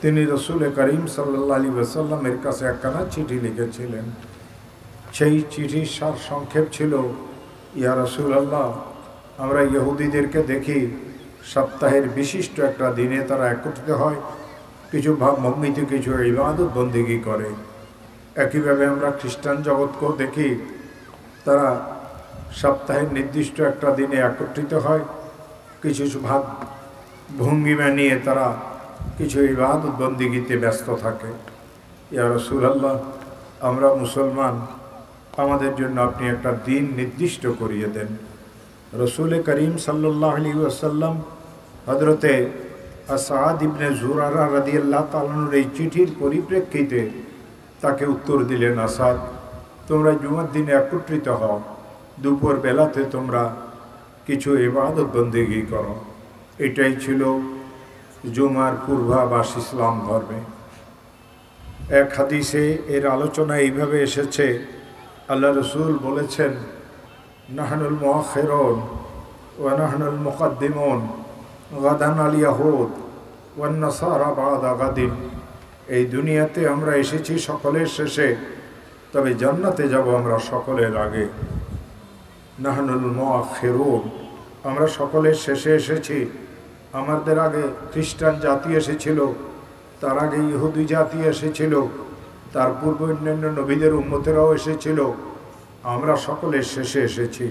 তিনি রসুল করিম সাল্লাল্লাহু আলাইহি ওয়াসাল্লামের কাছে একখানা চিঠি লিখেছিলেন। সেই চিঠির সার সংক্ষেপ ছিল, ইয়া রাসূলুল্লাহ, আমরা ইহুদিদেরকে দেখি সপ্তাহের বিশিষ্ট একটা দিনে তারা একত্রিত হয়, কিছু মম্মিতে কিছু ইবাদত বন্দেগী করে। একইভাবে আমরা খ্রিস্টান জগৎকেও দেখি তারা সপ্তাহের নির্দিষ্ট একটা দিনে একত্রিত হয়, কিছু ভাগ ভঙ্গিমা নিয়ে তারা কিছু ইবাদত বন্দেগীতে ব্যস্ত থাকে। ইয়া রাসূলুল্লাহ, আমরা মুসলমান, আমাদের জন্য আপনি একটা দিন নির্দিষ্ট করিয়ে দেন। রসুল করিম সাল্লাল্লাহু আলাইহি ওয়াসাল্লাম হযরতে আসাদ ইবনে জুরারা রাদিয়াল্লাহু তাআলা আনহুর এই চিঠির পরিপ্রেক্ষিতে তাকে উত্তর দিলেন, আসাদ, তোমরা জুমার দিনে একত্রিত হও, দুপুর বেলাতে তোমরা কিছু ইবাদত বন্দেগী করো। এটাই ছিল জুমার পূর্বাভাস ইসলাম ধর্মে। এক হাদিসে এর আলোচনা এইভাবে এসেছে, আল্লাহ রসুল বলেছেন, নাহনুল মুআখিরুন ওয়া নাহনুল মুকদ্দিমুন গাদান আল ইয়াহুদ ওয়ান নাসারা বা'দা গাদিন। এই দুনিয়াতে আমরা এসেছি সকলের শেষে, তবে জান্নাতে যাব আমরা সকলের আগে। নাহনুল মুআখিরুন, আমরা সকলের শেষে এসেছি। আমাদের আগে খ্রিস্টান জাতি এসেছিল, তার আগে ইহুদি জাতি এসেছিল, তার পূর্ব অন্যান্য নবীদের উম্মতেরাও এসেছিল, আমরা সকলের শেষে এসেছি।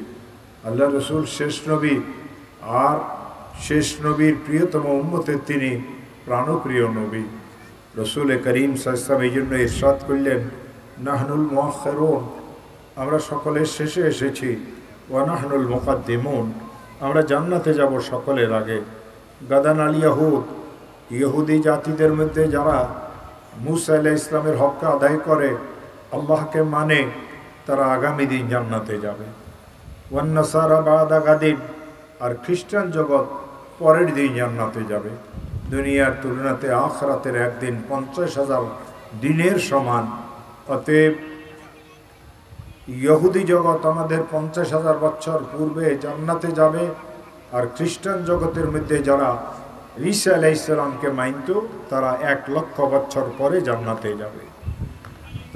আল্লাহ রসুল শেষ নবী, আর শেষ নবীর প্রিয়তম উম্মতের তিনি প্রাণপ্রিয় নবী। রসুল করিম সাল্লাল্লাহু আলাইহি ওয়াসাল্লাম এই জন্য ইরশাদ করলেন, নাহনুল মুআখিরুন, আমরা সকলের শেষে এসেছি, ওয়া নাহনুল মুকদ্দিমুন, আমরা জান্নাতে যাব সকলের আগে। গাদান আল ইয়াহুদ, ইহুদি জাতিদের মধ্যে যারা মুসা আলাইহিস সালামের হক আদায় করে, আল্লাহকে মানে, তারা আগামী দিন জান্নাতে যাবে। ওয়ান নাসারা বা'দা গাদিন, আর খ্রিস্টান জগৎ পরের দিন জান্নাতে যাবে। দুনিয়ার তুলনাতে আখিরাতের একদিন 50,000 দিনের সমান। অতএব ইহুদি জগৎ আমাদের 50,000 বছর পূর্বে জান্নাতে যাবে, আর খ্রিস্টান জগতের মধ্যে যারা ঈসা আলাইহিস সালামকে মানত, তারা 1,00,000 বছর পরে জান্নাতে যাবে।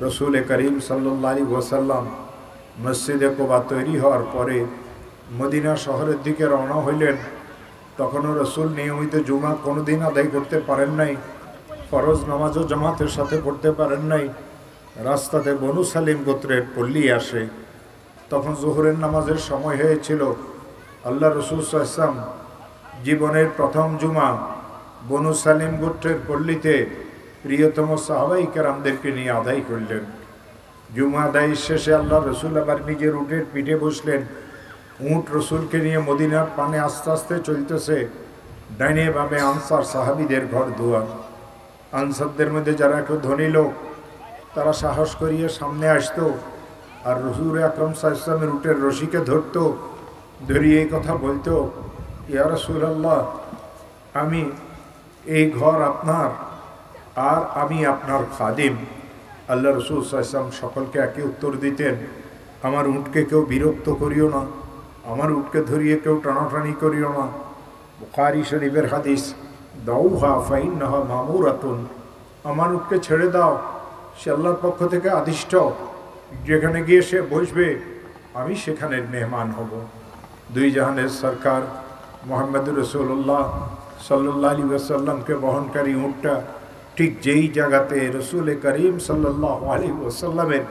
রসুল করিম সাল্লাল্লাহু আলাইহি ওয়াসাল্লাম মসজিদে কুবা তৈরি হওয়ার পরে মদিনা শহরের দিকে রওনা হইলেন। তখনও রসুল নিয়মিত জুমা কোনোদিন আদায় করতে পারেন নাই, ফরজ নামাজও জামাতের সাথে পড়তে পারেন নাই। রাস্তাতে বনু সালিম গোত্রের পল্লী আসে, তখন জোহরের নামাজের সময় হয়েছিল। আল্লাহ রসুল সাল্লাল্লাহু আলাইহি ওয়াসাল্লাম জীবনের প্রথম জুমা বনু সালিম গোত্রের পল্লীতে প্রিয়তম সাহাবাই কেরামদেরকে নিয়ে আদায় করলেন। জুমা আদায়ের শেষে আল্লাহ রসুল আবার নিজের উটের পিঠে বসলেন। উট রসুলকে নিয়ে মদিনার পানে আস্তে আস্তে চলতেছে। ডাইনে বামে আনসার সাহাবিদের ঘর দুয়ার। আনসারদের মধ্যে যারা একটু ধনী লোক, তারা সাহস করিয়ে সামনে আসতো, আর রসুল আকরাম সাল্লাল্লাহু আলাইহি ওয়াসাল্লামের উটের রশিকে ধরতো, ধরিয়ে এই কথা বলতো, ইয়া রাসূলুল্লাহ, আমি এই ঘর আপনার, আর আমি আপনার খাদিম। আল্লাহ রসুল সাল্লাল্লাহু আলাইহি ওয়াসাল্লাম সকলকে একই উত্তর দিতেন, আমার উটকে কেউ বিরক্ত করিও না, আমার উটকে ধরিয়ে কেউ টানাটানি করিও না। বুখারী শরীফের হাদিস, দাউহা ফাইন্নাহা মামুরাতুন, আমার উটকে ছেড়ে দাও, সে আল্লাহর পক্ষ থেকে আদিষ্ট, যেখানে গিয়ে সে বসবে আমি সেখানের মেহমান হব। দুই জাহানের সরকার মুহাম্মদুর রাসূলুল্লাহ সাল্লাল্লাহু আলাইহি ওয়াসাল্লামকে বহনকারী উটটা ঠিক যেই জায়গাতে রসুল করিম সাল্লাল্লাহু আলাইহি ওয়াসাল্লামের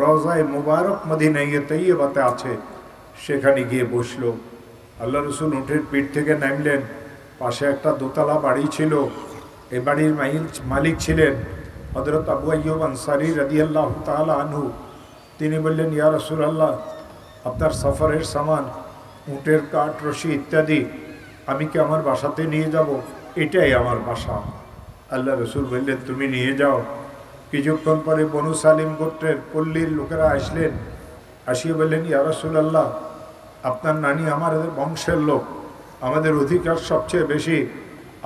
রওজায়ে মুবারক মদিনায়ে তৈয়বাতে আছে, সেখানে গিয়ে বসলো। আল্লাহ রসুল উটের পিঠ থেকে নামলেন। পাশে একটা দোতলা বাড়ি ছিল, এই বাড়ির মালিক ছিলেন হযরত আবু আইয়ুব আনসারী রাদিয়াল্লাহু তাআলা আনহু। তিনি বললেন, ইয়া রাসূলুল্লাহ, আপনার সফরের সামান, উটের কাঠ, রশি ইত্যাদি আমি কি আমার বাসাতে নিয়ে যাব? এটাই আমার বাসা। আল্লাহ রসুল বললেন, তুমি নিয়ে যাও। কিছুক্ষণ পরে বনু সালিম গোত্রের পল্লীর লোকেরা আসলেন। আসিয়ে বললেন, ইয়া রাসূলুল্লাহ, আপনার নানি আমাদের বংশের লোক, আমাদের অধিকার সবচেয়ে বেশি,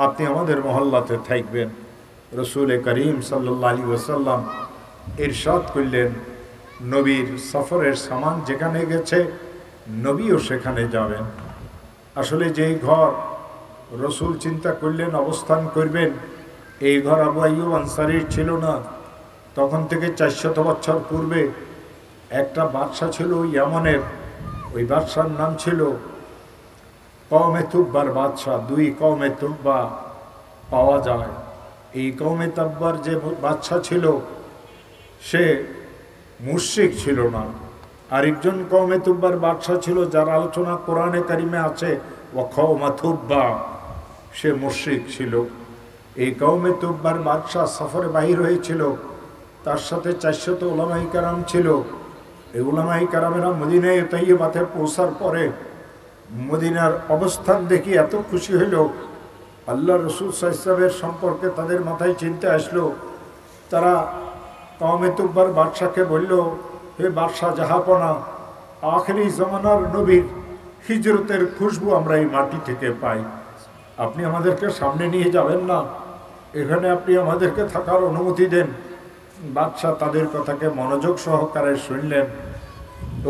আপনি আমাদের মহল্লাতে থাকবেন। রসুল করিম সাল্লাল্লাহু আলাইহি ওয়াসাল্লাম ইরশাদ করলেন, নবীর সফরের সামান যেখানে গেছে নবীও সেখানে যাবেন। আসলে যেই ঘর রসুল চিন্তা করলেন অবস্থান করবেন, এই ঘর আবু আইয়ুব আনসারীর ছিল না। তখন থেকে 400 বছর পূর্বে একটা বাদশা ছিল ইয়ামনের, ওই বাদশার নাম ছিল কওমে তুব্বার বাদশাহ। 2 কওমে তুব্বা পাওয়া যায়। এই কওমে তুব্বার যে বাদশা ছিল সে মুশরিক ছিল না। আরেকজন কওমে তুব্বার বাদশা ছিল যার আলোচনা কোরআনে কারিমে আছে, ও কওমে তুব্বা, সে মুশরিক ছিল। এই কওমে তুব্বার বাদশাহ সফরে বাহির হয়েছিল, তার সাথে 400 উলামায়ে কেরাম ছিল। এই উলামায়ে কেরামেরা মদিনায়ে তাইয়্যিবাতে পৌঁছার পরে মদিনার অবস্থান দেখি এত খুশি হইল, আল্লাহ রসুল সাল্লাল্লাহু আলাইহি ওয়াসাল্লামের সম্পর্কে তাদের মাথায় চিন্তা আসলো। তারা কওমে তুব্বার বাদশাকে বলল, হে বাদশাহ জাহাপনা, আখেরি জামানার নবীর হিজরতের খুশবু আমরা এই মাটি থেকে পাই, আপনি আমাদেরকে সামনে নিয়ে যাবেন না? এখানে আপনি আমাদেরকে থাকার অনুমতি দেন। বাদশাহ তাদের কথাকে মনোযোগ সহকারে শুনলেন।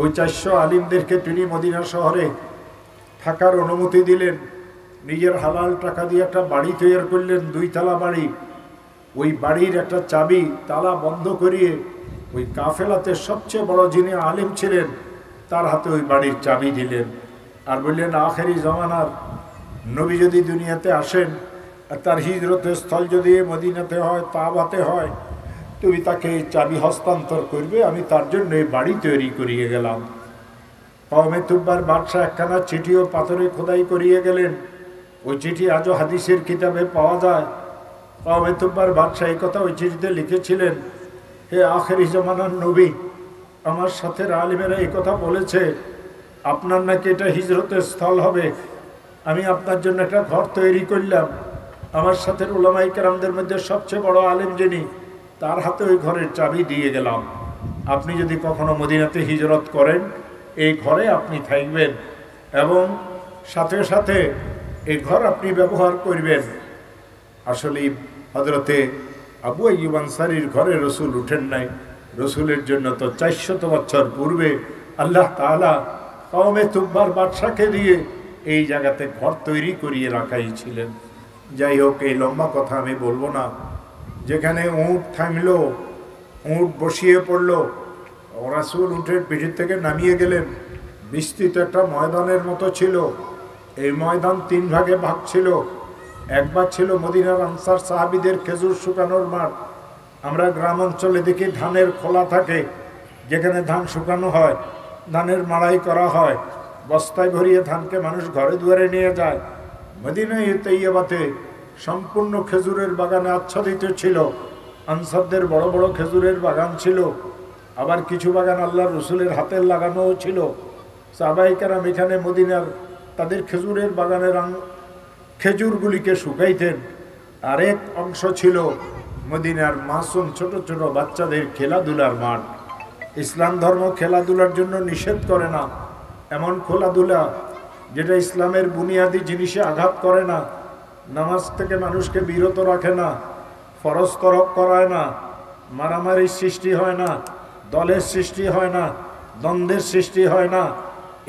ওই 400 আলিমদেরকে তিনি মদিনা শহরে থাকার অনুমতি দিলেন। নিজের হালাল টাকা দিয়ে একটা বাড়ি তৈরি করলেন, 2 তলা বাড়ি। ওই বাড়ির একটা চাবি তালা বন্ধ করিয়ে ওই কাফেলাতে সবচেয়ে বড় যিনি আলিম ছিলেন তার হাতে ওই বাড়ির চাবি দিলেন। আর বললেন, আখেরি জামানার নবী যদি দুনিয়াতে আসেন আর তার হিজরতের স্থল যদি মদিনাতে হয়, তাবাতে হয়, তুমি তাকে এই চাবি হস্তান্তর করবে, আমি তার জন্য এই বাড়ি তৈরি করিয়ে গেলাম। কওমে তুব্বার বাদশাহ একখানা চিঠিও পাথরে খোদাই করিয়ে গেলেন। ওই চিঠি আজও হাদিসের কিতাবে পাওয়া যায়। কওমে তুব্বার বাদশাহ এই কথা ওই চিঠিতে লিখেছিলেন, হে আখেরি জামানার নবী, আমার সাথে আলিমেরা এই কথা বলেছে আপনার নাকি এটা হিজরতের স্থল হবে, আমি আপনার জন্য একটা ঘর তৈরি করলাম। আমার সাথে উলামায়ে কেরামদের মধ্যে সবচেয়ে বড় আলেম যিনি, তার হাতে ওই ঘরের চাবি দিয়ে গেলাম। আপনি যদি কখনো মদিনাতে হিজরত করেন এই ঘরে আপনি থাকবেন এবং সাথে সাথে এই ঘর আপনি ব্যবহার করবেন। আসলে হযরতে আবু আইয়ুব আনসারীর ঘরে রসুল উঠেন নাই। রসুলের জন্য তো 400 বছর পূর্বে আল্লাহ তাআলা কওমে তুব্বার বাদশাকে দিয়ে এই জায়গাতে ঘর তৈরি করিয়ে রাখাই ছিলেন। যাই হোক, এই লম্বা কথা আমি বলবো না। যেখানে উট থামলো, উট বসিয়ে পড়লো, রাসূল উটের পিঠের থেকে নামিয়ে গেলেন। বিস্তৃত একটা ময়দানের মতো ছিল। এই ময়দান 3 ভাগে ভাগ ছিল। এক ভাগ ছিল মদিনার আনসার সাহাবীদের খেজুর শুকানোর মাঠ। আমরা গ্রাম অঞ্চলে দেখি ধানের খোলা থাকে, যেখানে ধান শুকানো হয়, ধানের মাড়াই করা হয়, বস্তায় ভরিয়ে ধানকে মানুষ ঘরে দুয়ারে নিয়ে যায়। মদিনায়ে তাইয়্যিবাতে সম্পূর্ণ খেজুরের বাগানে আচ্ছাদিত ছিল। আনসারদের বড় বড় খেজুরের বাগান ছিল, আবার কিছু বাগান আল্লাহর রসুলের হাতের লাগানোও ছিল। সাহাবায়ে কেরাম এখানে মদিনার তাদের খেজুরের বাগানের খেজুরগুলিকে শুকাইতেন। আরেক অংশ ছিল মদিনার মাসুম ছোট ছোট বাচ্চাদের খেলাধুলার মাঠ। ইসলাম ধর্ম খেলাধুলার জন্য নিষেধ করে না। এমন খেলাধুলা যেটা ইসলামের বুনিয়াদী জিনিসে আঘাত করে না, নামাজ থেকে মানুষকে বিরত রাখে না, ফরজ তরক করায় না, মারামারির সৃষ্টি হয় না, দলের সৃষ্টি হয় না, দ্বন্দ্বের সৃষ্টি হয় না,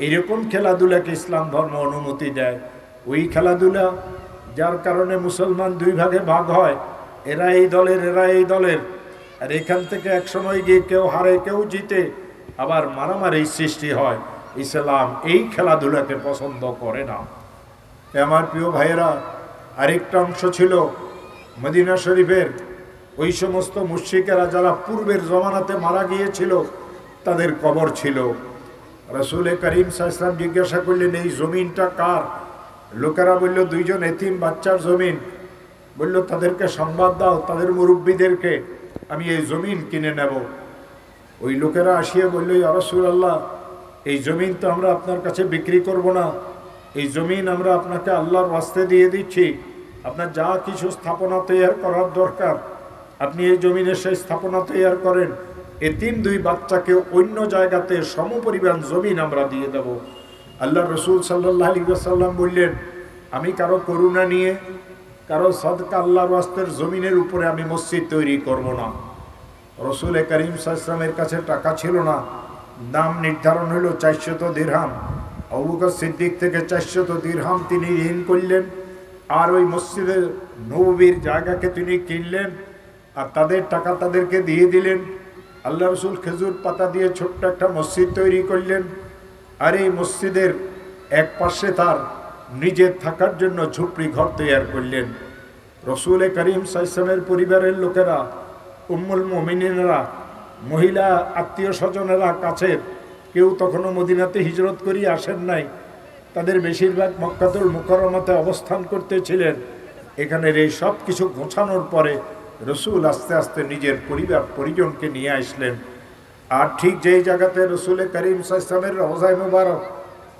এরকম খেলাধুলাকে ইসলাম ধর্ম অনুমতি দেয়। ওই খেলাধুলা যার কারণে মুসলমান 2 ভাগে ভাগ হয়, এরা এই দলের, এরা এই দলের, আর এখান থেকে একসময় গিয়ে কেউ হারে কেউ জিতে, আবার মারামারির সৃষ্টি হয়। ইসলাম এই খেলাধুলাকে পছন্দ করে না। আমার প্রিয় ভাইয়েরা, আরেকটা অংশ ছিল মদিনা শরীফের ওই সমস্ত মুশরিকেরা যারা পূর্বের জমানাতে মারা গিয়েছিল, তাদের কবর ছিল। রাসূল করিম সাল্লাল্লাহু আলাইহি ওয়াসাল্লাম জিজ্ঞাসা করলেন, এই জমিনটা কার? লোকেরা বলল, 2 জন এতিম বাচ্চার জমিন। বলল, তাদেরকে সংবাদ দাও, তাদের মুরব্বীদেরকে, আমি এই জমিন কিনে নেব। ওই লোকেরা আসিয়ে বলল, ইয়া রাসূলুল্লাহ, এই জমিন তো আমরা আপনার কাছে বিক্রি করব না, এই জমিন আমরা আপনাকে আল্লাহর ওয়াস্তে দিয়ে দিচ্ছি। আপনার যা কিছু স্থাপনা তৈরি করার দরকার আপনি এই জমিনে সেই স্থাপনা তৈরি করেন। এতিম 2 বাচ্চাকে অন্য জায়গাতে সমপরিমাণ জমিন আমরা দিয়ে দেব। আল্লাহ রসুল সাল্লাল্লাহু আলাইহি ওয়াসাল্লাম বললেন, আমি কারো করুণা নিয়ে, কারো সদকা আল্লাহর ওয়াস্তের জমিনের উপরে আমি মসজিদ তৈরি করব না। রসুল করিম সাল্লাল্লাহু আলাইহি ওয়াসাল্লামের কাছে টাকা ছিল না। দাম নির্ধারণ হলো 400 দিরহাম। আবু বকর সিদ্দিক থেকে 400 দিরহাম তিনি ঋণ করলেন। আর ওই মসজিদে নববীর জায়গাকে তিনি কিনলেন আর তাদের টাকা তাদেরকে দিয়ে দিলেন। আল্লাহ রসুল খেজুর পাতা দিয়ে ছোট্ট একটা মসজিদ তৈরি করলেন। আর এই মসজিদের এক পাশে তার নিজের থাকার জন্য ঝুপড়ি ঘর তৈরি করলেন। রসুল করিম সাল্লাল্লাহু পরিবারের লোকেরা, উম্মুল মুমিনিনরা, মহিলা আত্মীয় স্বজনেরা কাছের কেউ তখনও মদিনাতে হিজরত করিয়ে আসেন নাই। তাদের বেশিরভাগ মক্কাতুল মুকাররমাতে অবস্থান করতেছিলেন। এখানের এই সব কিছু গোছানোর পরে রসুল আস্তে আস্তে নিজের পরিবার পরিজনকে নিয়ে আসলেন। আর ঠিক যেই জায়গাতে রসুল করিম সাল্লাল্লাহু রওজায়ে মুবারক,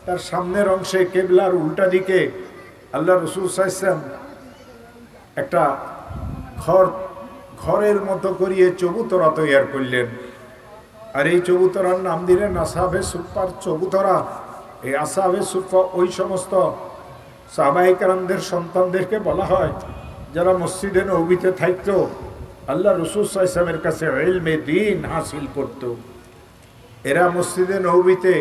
তার সামনের অংশে কেবলার উল্টা দিকে আল্লাহ রসুল সাল্লাল্লাহু একটা ঘরের মতো করিয়ে চবুতরা তৈরি করলেন। আর এই চবুতরার নাম দিলেন আসহাবে সুফফার চবুতরা। এই আসহাবে সুফফা ওই সমস্ত সাহাবায়ে কেরামদের সন্তানদেরকে বলা হয় যারা মসজিদে নববীতে থাকতো, আল্লাহ রসুল সাল্লাল্লাহু আলাইহি কাছে ইলমে দ্বীন হাসিল করত। এরা মসজিদে নববীতে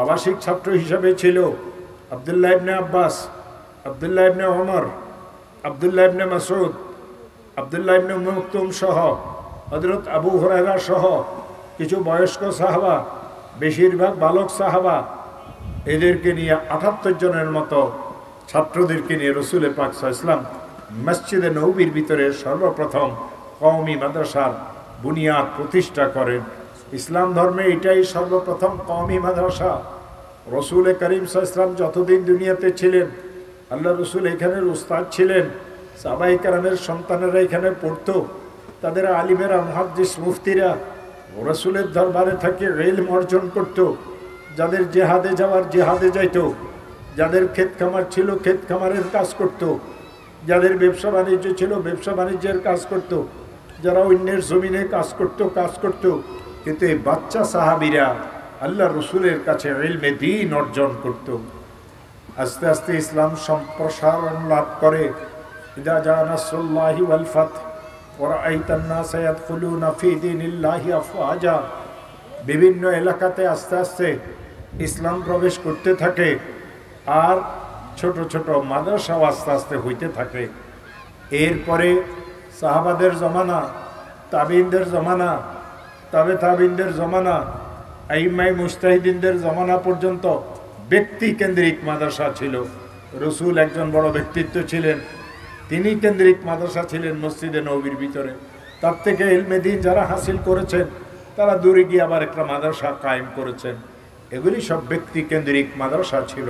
আবাসিক ছাত্র হিসাবে ছিল আব্দুল্লাহ ইবনে আব্বাস, আব্দুল্লাহ ইবনে ওমর, আব্দুল্লাহ ইবনে মাসউদ, আব্দুল্লাহ ইবনে উম্মে মাকতুম সহ, হযরত আবু হুরায়রা সহ কিছু বয়স্ক সাহাবা, বেশিরভাগ বালক সাহাবা, এদেরকে নিয়ে 78 জনের মতো ছাত্রদেরকে নিয়ে রসুল পাক সাল্লাল্লাহু আলাইহি ওয়াসাল্লাম মসজিদে নববীর ভিতরে সর্বপ্রথম কওমি মাদ্রাসার বুনিয়াদ প্রতিষ্ঠা করেন। ইসলাম ধর্মে এটাই সর্বপ্রথম কওমি মাদ্রাসা। রসুল করিম সাল্লাল্লাহু আলাইহি ওয়াসাল্লাম যতদিন দুনিয়াতে ছিলেন, আল্লাহ রসুল এখানের উস্তাদ ছিলেন। সাহাবায়ে কেরামের সন্তানেরা এখানে পড়তো। তাদের আলিমেরা, মুহাদ্দিস, মুফতিরা রসুলের দরবারে থেকে ইলম অর্জন করত। যাদের জেহাদে যাওয়ার জেহাদে যাইত, যাদের ক্ষেত খামার ছিল ক্ষেত খামারের কাজ করত, যাদের ব্যবসা বাণিজ্য ছিল ব্যবসা বাণিজ্যের কাজ করত, যারা অন্যের জমিনে কাজ করত। কিন্তু এই বাচ্চা সাহাবীরা আল্লাহ রসুলের কাছে ইলমে দ্বীন অর্জন করত। আস্তে আস্তে ইসলাম সম্প্রসারণ লাভ করে। ইদা জা নাসরুল্লাহি ওয়াল ফাতহ ওয়া রাআইতান নাসা ইয়াদখুলুনা ফী দীনিল্লাহি আফওয়াজা। বিভিন্ন এলাকাতে আস্তে আস্তে ইসলাম প্রবেশ করতে থাকে আর ছোট ছোট মাদ্রাসাও আস্তে আস্তে হইতে থাকে। এরপরে সাহাবাদের জমানা, তাবিনদের জমানা, তাবিনদের জমানা, আইম্মায়ে মুজতাহিদিনদের জমানা পর্যন্ত ব্যক্তি কেন্দ্রিক মাদ্রাসা ছিল। রসুল একজন বড় ব্যক্তিত্ব ছিলেন, তিনি কেন্দ্রিক মাদ্রাসা ছিলেন মসজিদে নববীর ভিতরে। তার থেকে ইলমে দ্বীন যারা হাসিল করেছেন তারা দূরে গিয়ে আবার একটা মাদ্রাসা কায়েম করেছেন। এগুলি সব ব্যক্তি কেন্দ্রিক মাদ্রাসা ছিল।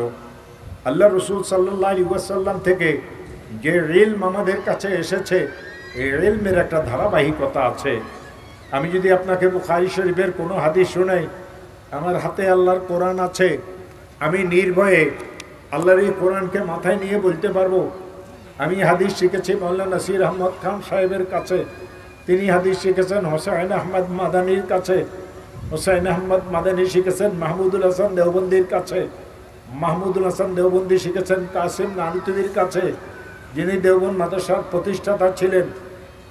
আল্লাহ রসুল সাল্লাল্লাহু আলাইহি ওয়াসাল্লাম থেকে যে ইলম আমাদের কাছে এসেছে, এই ইলমের একটা ধারাবাহিকতা আছে। আমি যদি আপনাকে বুখারী শরীফের কোনো হাদিস শোনাই, আমার হাতে আল্লাহর কোরআন আছে, আমি নির্ভয়ে আল্লাহর এই কোরআনকে মাথায় নিয়ে বলতে পারবো আমি হাদিস শিখেছি মাওলানা নাসির আহমদ খান সাহেবের কাছে, তিনি হাদিস শিখেছেন হোসাইন আহমদ মাদানির কাছে, হোসাইন আহমদ মাদানি শিখেছেন মাহমুদুল হাসান দেওবন্দির কাছে, মাহমুদুল হাসান দেওবন্দি শিখেছেন কাসিম নানুতুবির কাছে, যিনি দেওবন্দ মাদ্রাসার প্রতিষ্ঠাতা ছিলেন।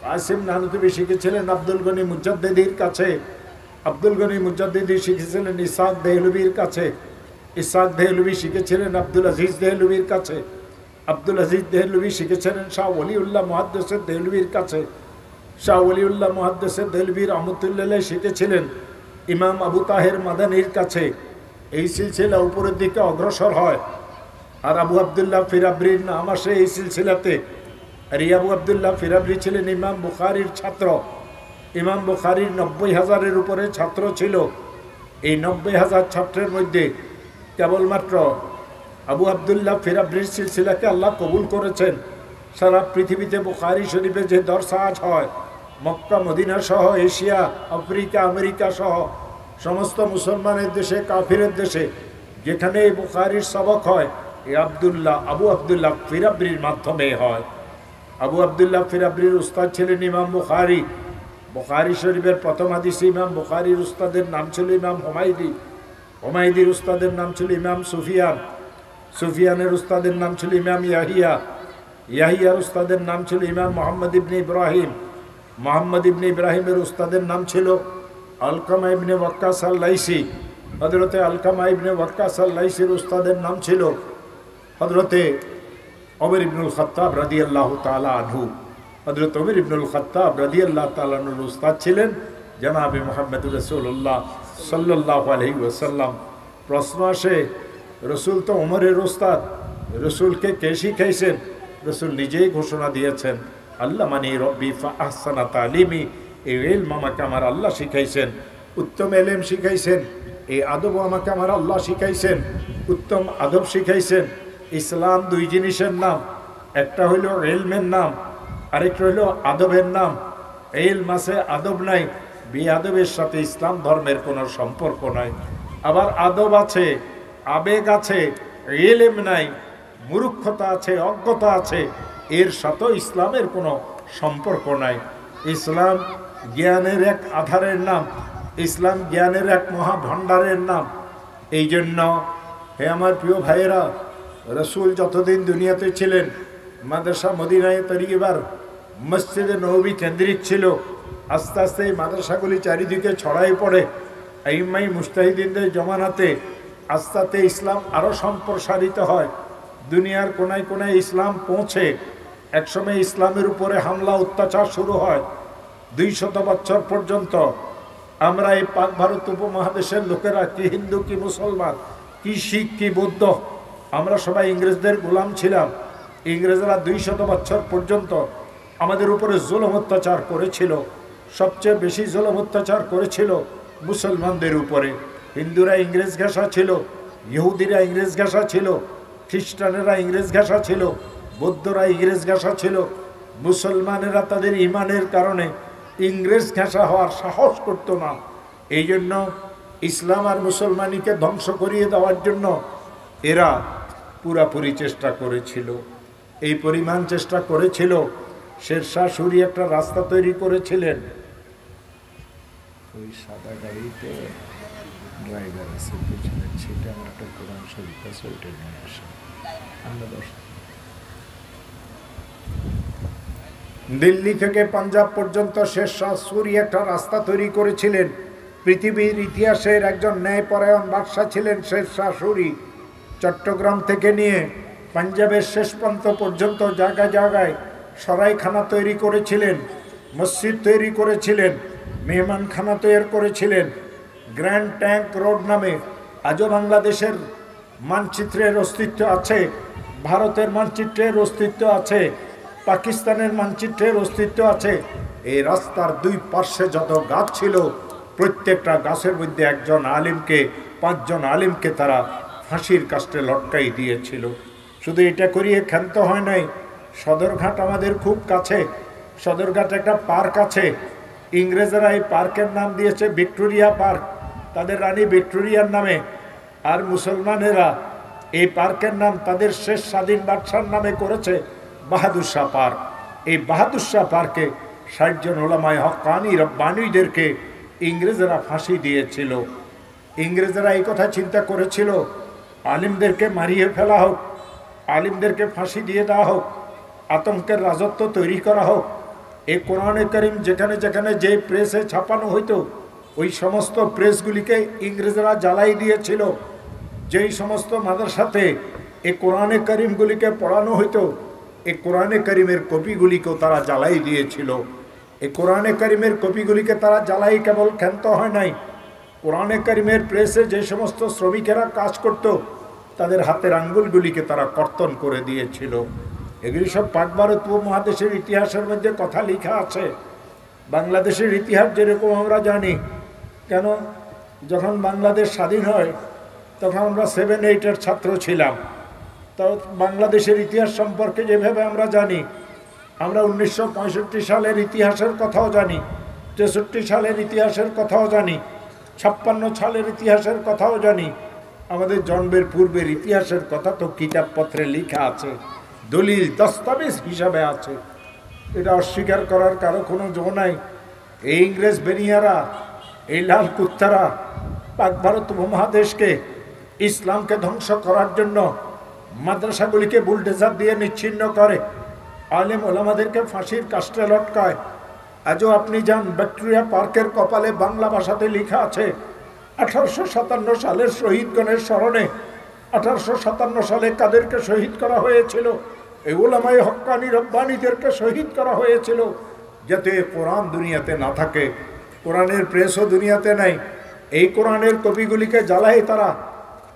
কাসিম নানুতুবি শিখেছিলেন আব্দুল গনি মুজাদ্দিদির কাছে, আব্দুল গনি মুজাদ্দিদি শিখেছিলেন ইসহাক দেহলভির কাছে, ইসহাক দেহলভি শিখেছিলেন আব্দুল আজিজ দেহলভির কাছে, আব্দুল আজিজ দেহলভি শিখেছিলেন শাহ ওলিউল্লাহ মুহাদ্দিস দেহলভির কাছে, শাহ ওলিউল্লাহ মুহাদ্দিস দেহলভি রহমতুল্লাহ শিখেছিলেন ইমাম আবু তাহের মাদানির কাছে। এই সিলসিলা উপরের দিকে অগ্রসর হয়। আর আবু আবদুল্লাহ ফিরাবরির নাম আসে এই সিলসিলাতে। আর এই আবু আবদুল্লাহ ফিরাবরি ছিলেন ইমাম বুখারীর ছাত্র। ইমাম বুখারীর 90,000-এর উপরে ছাত্র ছিল। এই 90,000 ছাত্রের মধ্যে কেবলমাত্র আবু আবদুল্লাহ ফিরাবরির সিলসিলাকে আল্লাহ কবুল করেছেন। সারা পৃথিবীতে বুখারী শরীফে যে দরস আজ হয়, মক্কা মদিনা সহ এশিয়া, আফ্রিকা, আমেরিকা সহ সমস্ত মুসলমানের দেশে, কাফিরের দেশে যেখানে এই বুখারীর সবক হয়, এই আবু আবদুল্লাহ ফিরাবরির মাধ্যমে হয়। আবু আবদুল্লাহ ফিরাবরির উস্তাদ ছিলেন ইমাম বুখারী। বুখারী শরীফের প্রথম হাদিসে ইমাম বুখারীর উস্তাদের নাম ছিল ইমাম হুমায়দি, হুমায়দির উস্তাদের নাম ছিল ইমাম সুফিয়ান, সুফিয়ানের উস্তাদের নাম ছিল ইমাম ইয়াহিয়া, ইয়াহিয়ার উস্তাদের নাম ছিল ইমাম মোহাম্মদ ইবনে ইব্রাহিম, মোহাম্মদ ইবনে ইব্রাহিমের উস্তাদের নাম ছিল আলকামা ইবনে ওয়াক্কাস আল-লাইসি, হযরতে আলকামা ইবনে ওয়াক্কাস আল-লাইসির উস্তাদের নাম ছিল হযরতে ওমর ইবনুল খাত্তাব রাদিয়াল্লাহু তাআলা আনহু, হযরত ওমর ইবনুল খাত্তাব রাদিয়াল্লাহু তাআলা আনহুর উস্তাদ ছিলেন জনাবে মুহাম্মদুর রাসূলুল্লাহ সাল্লাল্লাহু আলাইহি ওয়াসাল্লাম। প্রশ্ন আসে, রসুল তো ওমরের উস্তাদ, রসুলকে কে শিখাইছেন? রসুল নিজেই ঘোষণা দিয়েছেন, আল্লাহ মানি রব্বি ফা আহসানা তালিমি, এই ইলম আমাকে আমার আল্লাহ শিখাইছেন, উত্তম এলেম শিখাইছেন, এই আদব আমাকে আমার আল্লাহ শিখাইছেন, উত্তম আদব শিখাইছেন। ইসলাম দুই জিনিসের নাম, একটা হইল ইলমের নাম, আরেকটা হইল আদবের নাম। ইলম আছে, আদব নাই, বেআদবের সাথে ইসলাম ধর্মের কোনো সম্পর্ক নাই। আবার আদব আছে, আবেগ আছে, ইলম নাই, মূর্খতা আছে, অজ্ঞতা আছে, এর সাথেও ইসলামের কোনো সম্পর্ক নাই। ইসলাম জ্ঞানের এক আধারের নাম, ইসলাম জ্ঞানের এক মহাভণ্ডারের নাম। এই জন্য হে আমার প্রিয় ভাইয়েরা, রসুল যতদিন দুনিয়াতে ছিলেন মাদ্রাসা মদিনায়ে তৈরিবার মসজিদে নববী কেন্দ্রিক ছিল। আস্তে আস্তে এই মাদ্রাসাগুলি চারিদিকে ছড়াই পড়ে। আইম্মাই মুজতাহিদিনদের জমানাতে আস্তে আস্তে ইসলাম আরও সম্প্রসারিত হয়, দুনিয়ার কোনায় কোনায় ইসলাম পৌঁছে। একসময় ইসলামের উপরে হামলা অত্যাচার শুরু হয়। 200 বছর পর্যন্ত আমরা এই পাক ভারত উপমহাদেশের লোকেরা, কি হিন্দু কি মুসলমান, কি শিখ কি বৌদ্ধ, আমরা সবাই ইংরেজদের গোলাম ছিলাম। ইংরেজরা 200 বছর পর্যন্ত আমাদের উপরে জুলুম অত্যাচার করেছিল। সবচেয়ে বেশি জুলুম অত্যাচার করেছিল মুসলমানদের উপরে। হিন্দুরা ইংরেজ ঘেঁষা ছিল, ইহুদিরা ইংরেজ ঘেঁষা ছিল, খ্রিস্টানেরা ইংরেজ ঘেঁষা ছিল, বৌদ্ধরা ইংরেজ ঘেঁষা ছিল। মুসলমানেরা তাদের ইমানের কারণে ইংরেজ ঘেঁষা হওয়ার সাহস করত না। এই জন্য ইসলাম আর মুসলমানিকে ধ্বংস করিয়ে দেওয়ার জন্য এরা পুরাপুরি চেষ্টা করেছিল। এই পরিমাণ চেষ্টা করেছিল, শেরশাহ সুরি একটা রাস্তা তৈরি করেছিলেন। ওই সাদা গাড়িতে ড্রাইভার আছে, পিছনে ছিটে আমার একটা কোরআন শরীফ আছে, ওইটা নিয়ে আসে। দিল্লি থেকে পাঞ্জাব পর্যন্ত শেরশাহ সুরি একটা রাস্তা তৈরি করেছিলেন। পৃথিবীর ইতিহাসের একজন ন্যায়পরায়ণ বাদশাহ ছিলেন শেরশাহ সুরি। চট্টগ্রাম থেকে নিয়ে পাঞ্জাবের শেষ প্রান্ত পর্যন্ত জায়গায় জায়গায় সরাইখানা তৈরি করেছিলেন, মসজিদ তৈরি করেছিলেন, মেহমানখানা তৈরি করেছিলেন। গ্র্যান্ড ট্যাঙ্ক রোড নামে আজও বাংলাদেশের মানচিত্রের অস্তিত্ব আছে, ভারতের মানচিত্রের অস্তিত্ব আছে, পাকিস্তানের মানচিত্রের অস্তিত্ব আছে। এই রাস্তার দুই পার্শ্বে যত গাছ ছিল, প্রত্যেকটা গাছের মধ্যে একজন আলিমকে, 5 জন আলিমকে তারা ফাঁসির কাস্টে লটকাই দিয়েছিল। শুধু এটা করিয়ে ক্ষান্ত হয় নাই, সদরঘাট আমাদের খুব কাছে, সদরঘাট একটা পার্ক আছে। ইংরেজরা এই পার্কের নাম দিয়েছে ভিক্টোরিয়া পার্ক, তাদের রানী ভিক্টোরিয়ার নামে। আর মুসলমানেরা এই পার্কের নাম তাদের শেষ স্বাধীন বাদশার নামে করেছে, বাহাদুর শাহ পার্ক। এই বাহাদুর শাহ পার্কে 60 জন ওলামায়ে হক্কানি রব্বানীদেরকে ইংরেজরা ফাঁসি দিয়েছিল। ইংরেজরা এই কথা চিন্তা করেছিল, আলিমদেরকে মারিয়ে ফেলা হোক, আলিমদেরকে ফাঁসি দিয়ে দেওয়া হোক, আতঙ্কের রাজত্ব তৈরি করা হোক। এই কোরআনে কারিম যেখানে যেখানে যে প্রেসে ছাপানো হইতো, ওই সমস্ত প্রেসগুলিকে ইংরেজরা জ্বালাই দিয়েছিল। যেই সমস্ত মাদ্রাসাতে এই কোরআনে কারিমগুলিকে পড়ানো হইতো, এই কোরআনে কারিমের কপিগুলিকেও তারা জ্বালাই দিয়েছিল। এই কোরআনে কারিমের কপিগুলিকে তারা জ্বালাই কেবল ক্ষান্ত হয় নাই, কোরআনে কারিমের প্রেসে যে সমস্ত শ্রমিকেরা কাজ করত, তাদের হাতের আঙ্গুলগুলিকে তারা কর্তন করে দিয়েছিল। এগুলি সব পাক ভারত উপমহাদেশের ইতিহাসের মধ্যে কথা লেখা আছে। বাংলাদেশের ইতিহাস যেরকম আমরা জানি, কেন যখন বাংলাদেশ স্বাধীন হয় তখন আমরা 7-8-এর ছাত্র ছিলাম। তো বাংলাদেশের ইতিহাস সম্পর্কে যেভাবে আমরা জানি, আমরা 1965 সালের ইতিহাসের কথাও জানি, 63 সালের ইতিহাসের কথাও জানি, 56 সালের ইতিহাসের কথাও জানি। আমাদের জন্মের পূর্বের ইতিহাসের কথা তো কিতাবপত্রে লেখা আছে, দলিল দস্তাবেজ হিসাবে আছে। এটা অস্বীকার করার কারো কোনো জো নাই। এই ইংরেজ বেনিয়ারা, এই লাল কুত্তারা পাক ভারত উপমহাদেশকে, ইসলামকে ধ্বংস করার জন্য মাদ্রাসাগুলিকে বুলডোজার দিয়ে নিচ্ছিন্ন করে, আলেম ওলামাদেরকে ফাঁসির কাস্টে লটকায়। আজও আপনি যান ভিক্টোরিয়া পার্কের কপালে বাংলা ভাষাতে লেখা আছে 1857 সালের শহীদগণের স্মরণে 1857 সালে কাদেরকে শহীদ করা হয়েছিল, এই উলামায়ে হক্কানি রব্বানীদেরকে শহীদ করা হয়েছিল যাতে কোরআন দুনিয়াতে না থাকে, কোরআনের প্রেসও দুনিয়াতে নাই। এই কোরআনের কপিগুলিকে জ্বালাই তারা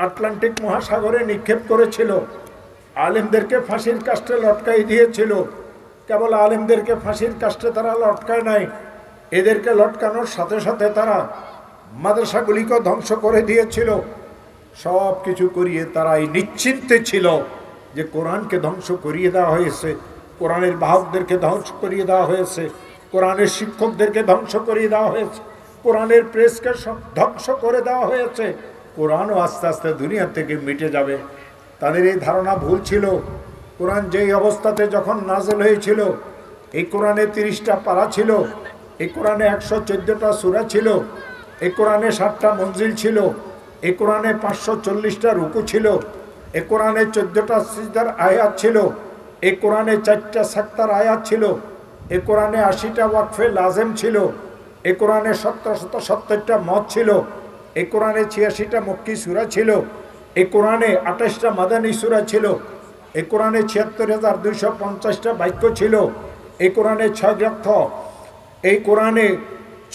আটলান্টিক মহাসাগরে নিক্ষেপ করেছিল। আলেমদেরকে ফাঁসির কাস্টে লটকাই দিয়েছিল। কেবল আলেমদেরকে ফাঁসির কাস্টে তারা লটকায় নাই, এদেরকে লটকানোর সাথে সাথে তারা মাদ্রাসাগুলিকে ধ্বংস করে দিয়েছিল। সব কিছু করিয়ে তারা এই নিশ্চিন্তে ছিল যে কোরআনকে ধ্বংস করিয়ে দেওয়া হয়েছে, কোরআনের বাহকদেরকে ধ্বংস করিয়ে দেওয়া হয়েছে, কোরআনের শিক্ষকদেরকে ধ্বংস করিয়ে দেওয়া হয়েছে, কোরআনের প্রেসকে ধ্বংস করে দেওয়া হয়েছে। কোরআনও আস্তে আস্তে দুনিয়া থেকে মিটে যাবে। তাদের এই ধারণা ভুল ছিল। কোরআন যেই অবস্থাতে যখন নাজেল হয়েছিল, এই কোরআনে 30টা পারা ছিল, এই কোরআনে 114টা সূরা ছিল, এই কোরআনে 7টা মঞ্জিল ছিল, এই কোরআনে 540টা রুকু ছিল, এই কোরআনে 14টা সিজদার আয়াত ছিল, এই কোরআনে 4টা সাক্তার আয়াত ছিল, এই কোরআনে 80টা ওয়াকফে লাজেম ছিল, এই কোরআনে 70টা মত ছিল, এই কোরআনে 86টা মক্কি সূরা ছিল, এই কোরআনে 28টা মাদানী সূরা ছিল, এই কোরআনে 76,250টা বাক্য ছিল, এই কোরআনে 6 গ্রন্থ, এই কোরআনে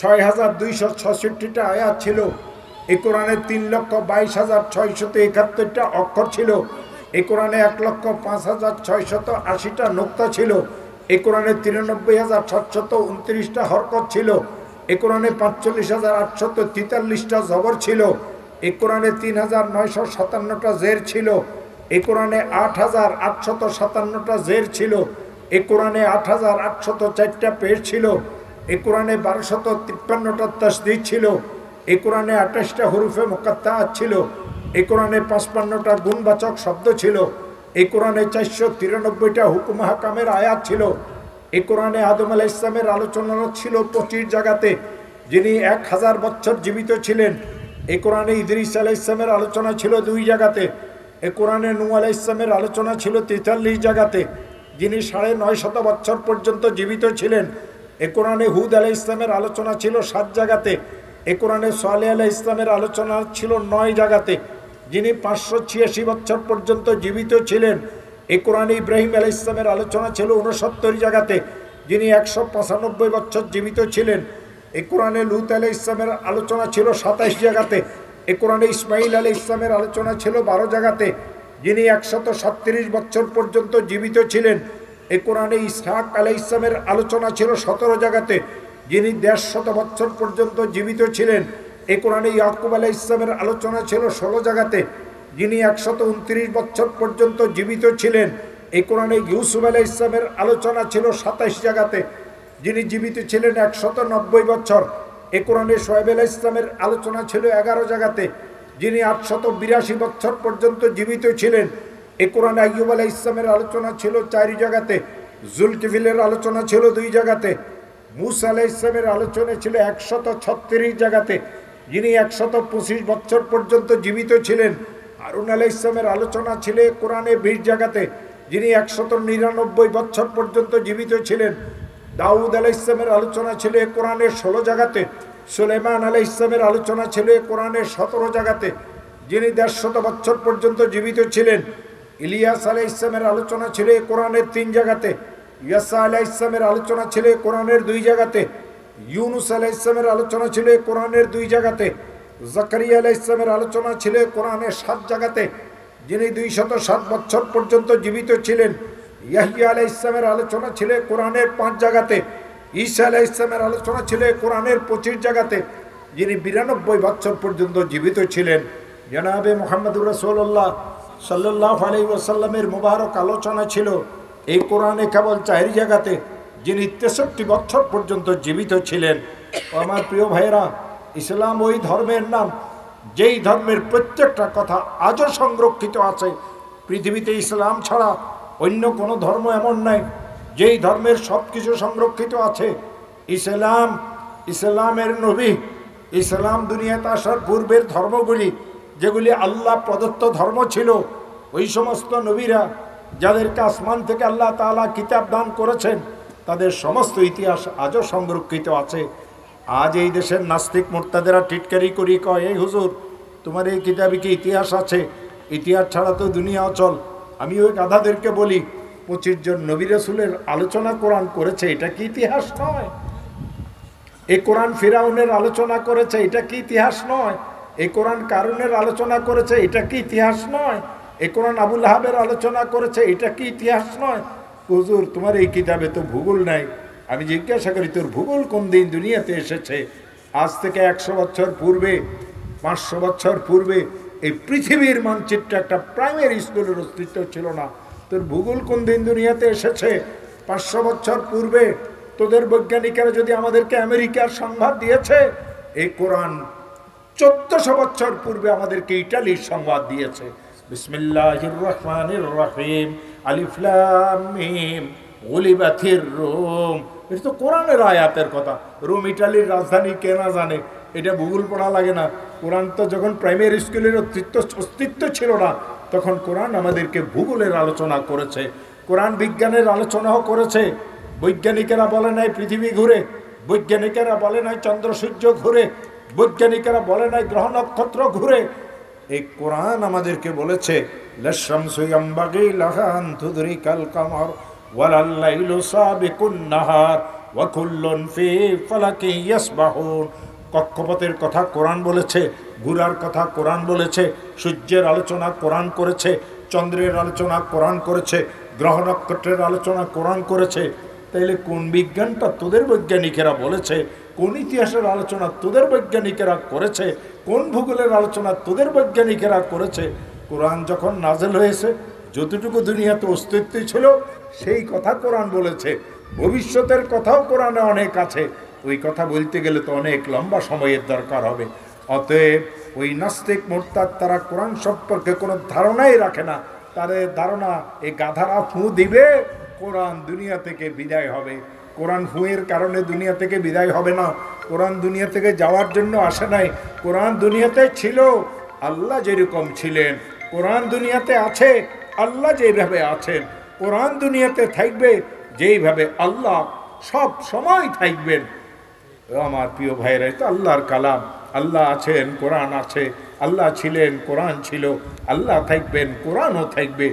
6,266টা আয়াত ছিল, এই কোরআনে 3,22,671টা অক্ষর ছিল, এই কোরআনে 1,05,680টা নুক্তা ছিল, এই কোরআনে 93,729টা হরকত ছিল, এই কোরআনে 45,843টা জবর ছিল, এই কোরআনে 3,957টা জের ছিল, এই কোরআনে 8,857টা জের ছিল, এই কোরআনে 8,804টা পেশ ছিল, এই কোরআনে 1253টা তাসদীদ ছিল, এই কোরআনে 28টা হরুফে মুকাত্তাআত ছিল, এই কোরআনে 55টা গুণবাচক শব্দ ছিল, এই কোরআনে 493টা হুকুম হাকামের আয়াত ছিল, এই কোরআনে আদম আলাইহিস সালামের আলোচনা ছিল 25 জায়গাতে, যিনি 1000 বছর জীবিত ছিলেন। এই কোরআনে ইদ্রিস আলাইহিস সালামের আলোচনা ছিল 2 জায়গাতে, এই কোরআনে নূহ আলাইহিস সালামের আলোচনা ছিল 43 জায়গাতে, যিনি 950 বছর পর্যন্ত জীবিত ছিলেন। এই কোরআনে হুদ আলাইহিস সালামের আলোচনা ছিল 7 জায়গাতে, এই কোরআনে সালেহ আলাইহিস সালামের আলোচনা ছিল 9 জায়গাতে, যিনি 586 বছর পর্যন্ত জীবিত ছিলেন। এই কোরআনে ইব্রাহিম আলাইহিস সালামের আলোচনা ছিল 69 জায়গাতে, যিনি 195 বছর জীবিত ছিলেন। এই কোরআনে লূত আলাইহিস সালামের আলোচনা ছিল 27 জায়গাতে, এই কোরআনে ইসমাইল আলাইহিস সালামের আলোচনা ছিল 12 জায়গাতে, যিনি 137 বছর পর্যন্ত জীবিত ছিলেন। এই কোরআনে ইসহাক আলাইহিস সালামের আলোচনা ছিল 17 জায়গাতে, যিনি 150 বছর পর্যন্ত জীবিত ছিলেন। এই কোরআনে ইয়াকুব আলাইহিস সালামের আলোচনা ছিল 16 জায়গাতে, যিনি 129 বছর পর্যন্ত জীবিত ছিলেন। এই কোরআনে ইউসুফ আলাইহিস সালামের আলোচনা ছিল 27 জায়গাতে, যিনি জীবিত ছিলেন 190 বছর। এই কোরআনে শোয়েব আলাইহিস সালামের আলোচনা ছিল 11 জায়গাতে, যিনি 882 বছর পর্যন্ত জীবিত ছিলেন। এই কোরআনে আইয়ুব আলাইহিস সালামের আলোচনা ছিল 4 জায়গাতে, জুলকিফিলের আলোচনা ছিল 2 জায়গাতে, মুসা আলাইহিস সালামের আলোচনা ছিল 136 জায়গাতে, যিনি 125 বছর পর্যন্ত জীবিত ছিলেন। হারুন আলাইহিস সালামের আলোচনা ছিল কোরআনে 20 জায়গাতে, যিনি 199 বছর পর্যন্ত জীবিত ছিলেন। দাউদ আলাইহিস সালামের আলোচনা ছিল কোরআনে 16 জায়গাতে, সুলাইমান আলাইহিস সালামের আলোচনা ছিল কোরআনে 17 জায়গাতে, যিনি 150 বছর পর্যন্ত জীবিত ছিলেন। ইলিয়াস আলাইহিস সালামের আলোচনা ছিল কোরআনের 3 জায়গাতে, ইয়াসা আলাইহিস সালামের আলোচনা ছিল কোরআনের 2 জায়গাতে, ইউনুস আলাইহিস সালামের আলোচনা ছিল কোরআনের 2 জায়গাতে, জাকারিয়া আলাইহিস সালামের আলোচনা ছিল কোরআনের 7 জায়গাতে, যিনি 207 বছর পর্যন্ত জীবিত ছিলেন। ইয়াহইয়া আলাইহিস সালামের আলোচনা ছিল কোরআনের 5 জায়গাতে, ঈসা আলাইহিস সালামের আলোচনা ছিল কোরআনের 25 জায়গাতে, যিনি 92 বছর পর্যন্ত জীবিত ছিলেন। জনাবে মুহাম্মদুর রাসূলুল্লাহ সাল্লাল্লাহু আলাইহি ওয়াসাল্লামের মুবারক আলোচনা ছিল এই কোরআনে কেবল 4 জায়গাতে, যিনি 63 বছর পর্যন্ত জীবিত ছিলেন। আমার প্রিয় ভাইয়েরা, ইসলাম ওই ধর্মের নাম যেই ধর্মের প্রত্যেকটা কথা আজও সংরক্ষিত আছে। পৃথিবীতে ইসলাম ছাড়া অন্য কোনো ধর্ম এমন নাই যেই ধর্মের সব কিছু সংরক্ষিত আছে। ইসলামের নবী, ইসলাম দুনিয়াতে আসার পূর্বের ধর্মগুলি যেগুলি আল্লাহ প্রদত্ত ধর্ম ছিল, ওই সমস্ত নবীরা যাদেরকে আসমান থেকে আল্লাহ তাআলা কিতাব দান করেছেন, তাদের সমস্ত ইতিহাস আজও সংরক্ষিত আছে। আজ এই দেশের নাস্তিক মুরতাদেরা টিটকারি করি কয়, এই হুজুর তোমার এই কিতাবে কি ইতিহাস আছে? ইতিহাস ছাড়া তো দুনিয়া অচল। আমি ওই গাধাদেরকে বলি, 25 জন নবী রাসূলের আলোচনা কোরআন করেছে, এটা কি ইতিহাস নয়? এই কোরআন ফিরাউনের আলোচনা করেছে, এটা কি ইতিহাস নয়? এই কোরআন কারুনের আলোচনা করেছে, এটা কি ইতিহাস নয়? এই কোরআন আবু লাহাবের আলোচনা করেছে, এটা কি ইতিহাস নয়? হুজুর, তোমার এই কিতাবে তো ভূগোল নাই। আমি জিজ্ঞাসা করি, তোর ভূগোল কোন দিন দুনিয়াতে এসেছে? আজ থেকে 100 বছর পূর্বে, 500 বছর পূর্বে এই পৃথিবীর মানচিত্রে একটা প্রাইমারি স্কুলের অস্তিত্ব ছিল না। তোর ভূগোল কোন দিন দুনিয়াতে এসেছে? 500 বছর পূর্বে তোদের বৈজ্ঞানিকেরা যদি আমাদেরকে আমেরিকার সংবাদ দিয়েছে, এই কোরআন 1400 বছর পূর্বে আমাদেরকে ইটালির সংবাদ দিয়েছে। বিসমিল্লাহির রহমানির রহিম, আলিফ লাম মিম, গুলিবাতির রুম। এটা তো কোরআনের আয়াতের কথা। রোম ইটালির রাজধানী কে না জানে? এটা ভূগোল পড়া লাগে না। কোরআন তো যখন প্রাইমারি স্কুলের অস্তিত্ব ছিল না, তখন কোরআন আমাদেরকে ভূগোলের আলোচনা করেছে, কোরআন বিজ্ঞানের আলোচনাও করেছে। বৈজ্ঞানিকেরা বলে নাই পৃথিবী ঘুরে, বৈজ্ঞানিকেরা বলে নাই চন্দ্র সূর্য ঘুরে, বৈজ্ঞানিকেরা বলে নাই গ্রহ নক্ষত্র ঘুরে। এই কোরআন আমাদেরকে বলেছে লাশামসু ইয়ামবাগি লাহা আন তুদরিকাল কামার ওয়ালাল লাইলু সাবিকুন নাহার ওয়া কুল্লুন ফি ফালাকি ইয়াসবাহুন। কক্ষপথের কথা কোরআন বলেছে, ঘুরার কথা কোরআন বলেছে, সূর্যের আলোচনা কোরআন করেছে, চন্দ্রের আলোচনা কোরআন করেছে, গ্রহ নক্ষত্রের আলোচনা কোরআন করেছে। তাইলে কোন বিজ্ঞানটা তোদের বৈজ্ঞানিকেরা বলেছে, কোন ইতিহাসের আলোচনা তোদের বৈজ্ঞানিকেরা করেছে, কোন ভূগোলের আলোচনা তোদের বৈজ্ঞানিকেরা করেছে? কোরআন যখন নাজেল হয়েছে, যতটুকু দুনিয়াতে অস্তিত্ব ছিল সেই কথা কোরআন বলেছে। ভবিষ্যতের কথাও কোরআনে অনেক আছে। ওই কথা বলতে গেলে তো অনেক লম্বা সময়ের দরকার হবে। অতএব ওই নাস্তিক মোরতাদ তারা কোরআন সম্পর্কে কোনো ধারণাই রাখে না। তাদের ধারণা এই গাধারা ফু দিবে, কোরআন দুনিয়া থেকে বিদায় হবে। কোরআন ফুঁয়ের কারণে দুনিয়া থেকে বিদায় হবে না। কোরআন দুনিয়া থেকে যাওয়ার জন্য আসে নাই। কোরআন দুনিয়াতে ছিল, আল্লাহ যেরকম ছিলেন। কোরআন দুনিয়াতে আছে, আল্লাহ যেভাবে আছেন। কোরআন দুনিয়াতে থাকবে যেইভাবে আল্লাহ সব সময় থাকবেন। আমার প্রিয় ভাইরা, তো আল্লাহর কালাম। আল্লাহ আছেন, কোরআন আছে। আল্লাহ ছিলেন, কোরআন ছিল। আল্লাহ থাকবেন, কোরআনও থাকবে।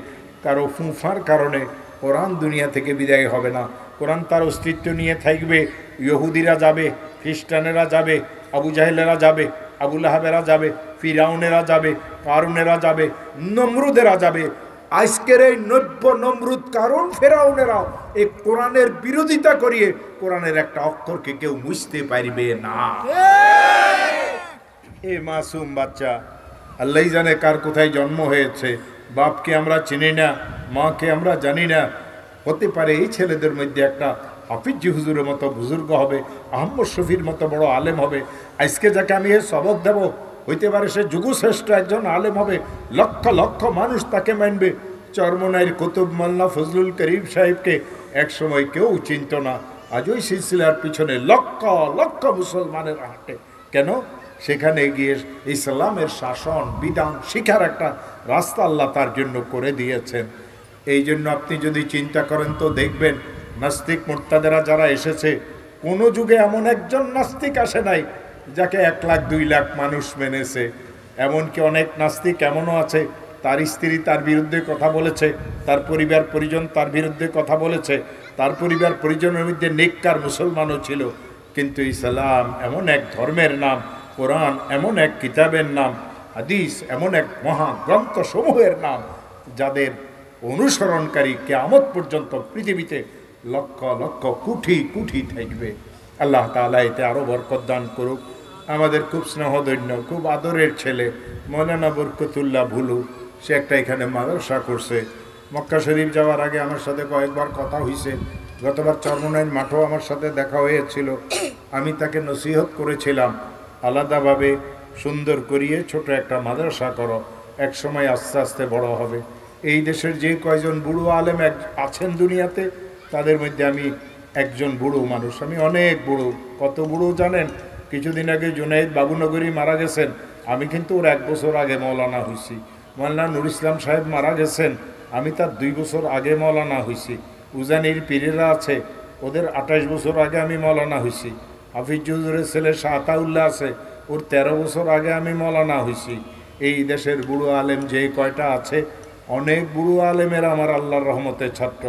কারো ফুঁফার কারণে কোরআন দুনিয়া থেকে বিদায় হবে না। কোরআন তার অস্তিত্ব নিয়ে থাকবে। ইহুদিরা যাবে, খ্রিস্টানেরা যাবে, আবু জাহেলেরা যাবে, আবু লাহাবেরা যাবে, ফিরাউনেরা যাবে, কারুনেরা যাবে, নমরুদেরা যাবে। আজকের এই নব্য নমরুদ, কারণ ফেরাউনেরা এই কোরআনের বিরোধিতা করিয়ে কোরআনের একটা অক্ষরকে কেউ মুছতে পারবে না। এ মাসুম বাচ্চা, আল্লাহ জানে কার কোথায় জন্ম হয়েছে। বাপকে আমরা চিনি না, মাকে আমরা জানি না। হতে পারে এই ছেলেদের মধ্যে একটা হাফিজ হুজুরের মতো বুজুর্গ হবে, আহমদ শফির মতো বড় আলেম হবে। আজকে যাকে আমি এ সবক দেব, হইতে পারে সে যুগশ্রেষ্ঠ একজন আলেম হবে। লক্ষ লক্ষ মানুষ তাকে মানবে। চরমনাইয়ের কুতুব মোল্লা ফজলুল করিম সাহেবকে একসময় কেউ চিনত না। আজ ওই সিলসিলার পিছনে লক্ষ লক্ষ মুসলমানের হাঁটে। কেন? সেখানে গিয়ে ইসলামের শাসন বিধান শিখার একটা রাস্তা আল্লাহ তার জন্য করে দিয়েছেন। এই জন্য আপনি যদি চিন্তা করেন তো দেখবেন, নাস্তিক মোরতাদেরা যারা এসেছে, কোনো যুগে এমন একজন নাস্তিক আসে নাই যাকে 1 লাখ 2 লাখ মানুষ মেনেছে। এমনকি অনেক নাস্তিক এমনও আছে, তার স্ত্রী তার বিরুদ্ধে কথা বলেছে, তার পরিবার পরিজন তার বিরুদ্ধে কথা বলেছে, তার পরিবার পরিজনের মধ্যে নেককার মুসলমানও ছিল। কিন্তু ইসলাম এমন এক ধর্মের নাম, কোরআন এমন এক কিতাবের নাম, হাদিস এমন এক মহা গ্রন্থ সমূহের নাম, যাদের অনুসরণকারী কিয়ামত পর্যন্ত পৃথিবীতে লক্ষ লক্ষ কোটি কোটি থাকবে। আল্লাহ তাআলা এতে আরও বরকত দান করুক। আমাদের খুব স্নেহধন্য, খুব আদরের ছেলে মৌলানা বরকতুল্লাহ ভুলু, সে একটা এখানে মাদ্রাসা করছে। মক্কা শরীফ যাওয়ার আগে আমার সাথে কয়েকবার কথা হয়েছে। গতবার চরমনাইল মাঠেও আমার সাথে দেখা হয়েছিল। আমি তাকে নসিহত করেছিলাম, আলাদাভাবে সুন্দর করিয়ে ছোট একটা মাদ্রাসা করো, এক সময় আস্তে আস্তে বড় হবে। এই দেশের যে কয়জন বুড়ো আলেম আছেন দুনিয়াতে, তাদের মধ্যে আমি একজন বুড়ো মানুষ। আমি অনেক বুড়ো। কত বুড়ো জানেন? কিছুদিন আগে জুনাইদ বাবুনগরী মারা গেছেন, আমি কিন্তু ওর 1 বছর আগে মৌলানা হয়েছি। মৌলানা নুর ইসলাম সাহেব মারা গেছেন, আমি তার 2 বছর আগে মৌলানা হয়েছি। উজানির পীরেরা আছে, ওদের 28 বছর আগে আমি মৌলানা হয়েছি। হাফিজ হুজুরের ছেলে শাহতাউল্লাহ আছে, ওর 13 বছর আগে আমি মৌলানা হয়েছি। এই দেশের বুড়ো আলেম যে কয়টা আছে, অনেক বুড়ো আলেমের আমার আল্লাহর রহমতের ছাত্র।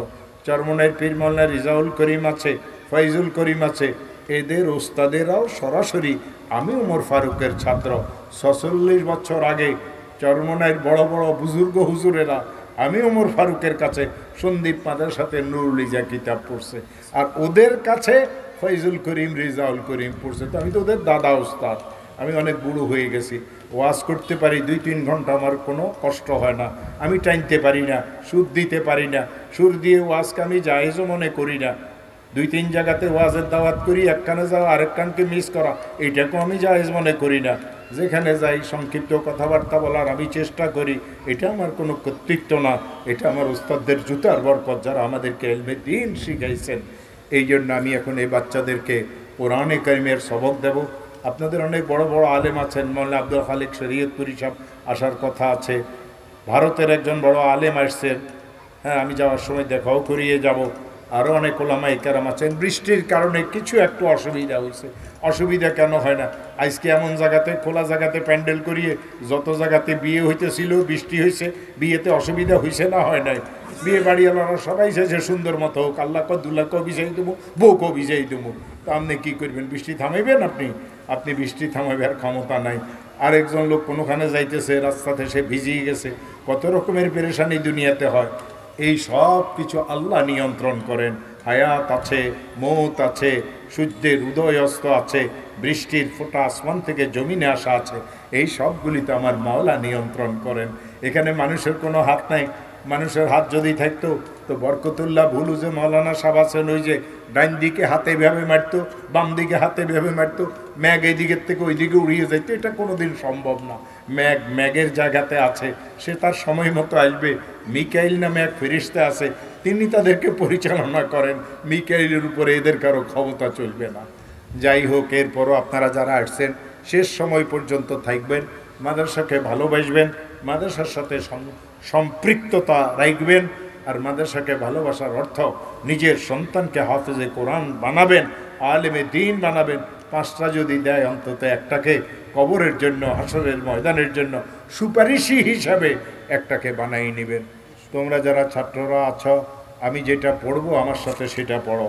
চরমনাইয়ের পীর মোল্লা রিজাউল করিম আছে, ফয়জুল করিম আছে, এদের ওস্তাদেরাও সরাসরি আমি ওমর ফারুকের ছাত্র। 46 বছর আগে চরমনাইয়ের বড় বড় বুজুর্গ হুজুরেরা আমি ওমর ফারুকের কাছে সন্দীপ মাদ্রাসাতে নুরুল ইজা কিতাব পড়ছে, আর ওদের কাছে ফয়জুল করিম রিজাউল করিম পড়ছে। তো আমি তো ওদের দাদা ওস্তাদ। আমি অনেক বুড়ো হয়ে গেছি, ওয়াজ করতে পারি 2-3 ঘন্টা, আমার কোনো কষ্ট হয় না। আমি টাইনতে পারি না, সুর দিতে পারি না, সুর দিয়ে ওয়াজকে আমি জায়েজও মনে করি না। 2-3 জায়গাতে ওয়াজের দাওয়াত করি, একখানে যাওয়া আরেক কানকে মিস করা, এইটাকেও আমি জায়েজ মনে করি না। যেখানে যাই সংক্ষিপ্ত কথাবার্তা বলার আমি চেষ্টা করি, এটা আমার কোনো কর্তৃত্ব না, এটা আমার উস্তাদদের জুতার বরকত, যারা আমাদেরকে ইলমে দ্বীন শিখাইছেন। এই জন্য আমি এখন এই বাচ্চাদেরকে কোরআনে কারিমের সবক দেব। আপনাদের অনেক বড় বড় আলেম আছেন, মৌলানা আব্দুল খালিক শরীয়তপুরি সাহেব আসার কথা আছে, ভারতের একজন বড় আলেম আসছেন, হ্যাঁ আমি যাওয়ার সময় দেখাও করিয়ে যাব। আরও অনেক ওলামা ইকরাম আছেন। বৃষ্টির কারণে কিছু একটু অসুবিধা হয়েছে। অসুবিধা কেন হয় না? আজকে এমন জায়গাতে, খোলা জায়গাতে প্যান্ডেল করিয়ে যত জায়গাতে বিয়ে হইতেছিল, বৃষ্টি হয়েছে, বিয়েতে অসুবিধা হয়েছে না হয় নাই? বিয়ে বাড়িওয়ালারা সবাই চাইছে সুন্দর মতো হোক, আল্লাহ দুল্লাহকেও বিজাই দেবো, বউকেও বিজাই দেবো। তো আপনি কী করবেন? বৃষ্টি থামাইবেন? আপনি বৃষ্টি থামাইবার ক্ষমতা নাই। আরেকজন লোক কোনোখানে যাইতেছে, রাস্তাতে সে ভিজিয়ে গেছে। কত রকমের পেরেশানি দুনিয়াতে হয়। এই সব কিছু আল্লাহ নিয়ন্ত্রণ করেন। হায়াত আছে, মৌত আছে, সূর্যের উদয় অস্ত আছে, বৃষ্টির ফোঁটা আসমান থেকে জমিনে আসা আছে, এই সবগুলিতে আমার মাওলা নিয়ন্ত্রণ করেন। এখানে মানুষের কোনো হাত নাই। মানুষের হাত যদি থাকতো তো বরকতুল্লাহ ভুলু যে মৌলানা সাহেব আছেন, ওই যে ডাইন দিকে হাতে ভেবে মারতো, বাম দিকে হাতে ভেবে মারতো, ম্যাগ এই দিকের থেকে ওই দিকে উড়িয়ে যাইতো, এটা কোনোদিন সম্ভব না। ম্যাগের জায়গাতে আছে, সে তার সময় মতো আসবে। মিকাইল নামে এক ফেরেশতা আছে, তিনি তাদেরকে পরিচালনা করেন। মিকাইলের উপরে এদের কারো ক্ষমতা চলবে না। যাই হোক, এরপরও আপনারা যারা আসছেন শেষ সময় পর্যন্ত থাকবেন, মাদ্রাসাকে ভালোবাসবেন, মাদ্রাসার সাথে সম্পৃক্ততা রাখবেন। আর মাদ্রাসাকে ভালোবাসার অর্থ নিজের সন্তানকে হাফেজে কোরআন বানাবেন, আলেমে দ্বীন বানাবেন। 5টা যদি দেয়, অন্তত একটাকে কবরের জন্য, হাসরের ময়দানের জন্য সুপারিশি হিসাবে একটাকে বানাই নেবেন। তোমরা যারা ছাত্ররা আছো, আমি যেটা পড়বো আমার সাথে সেটা পড়ো।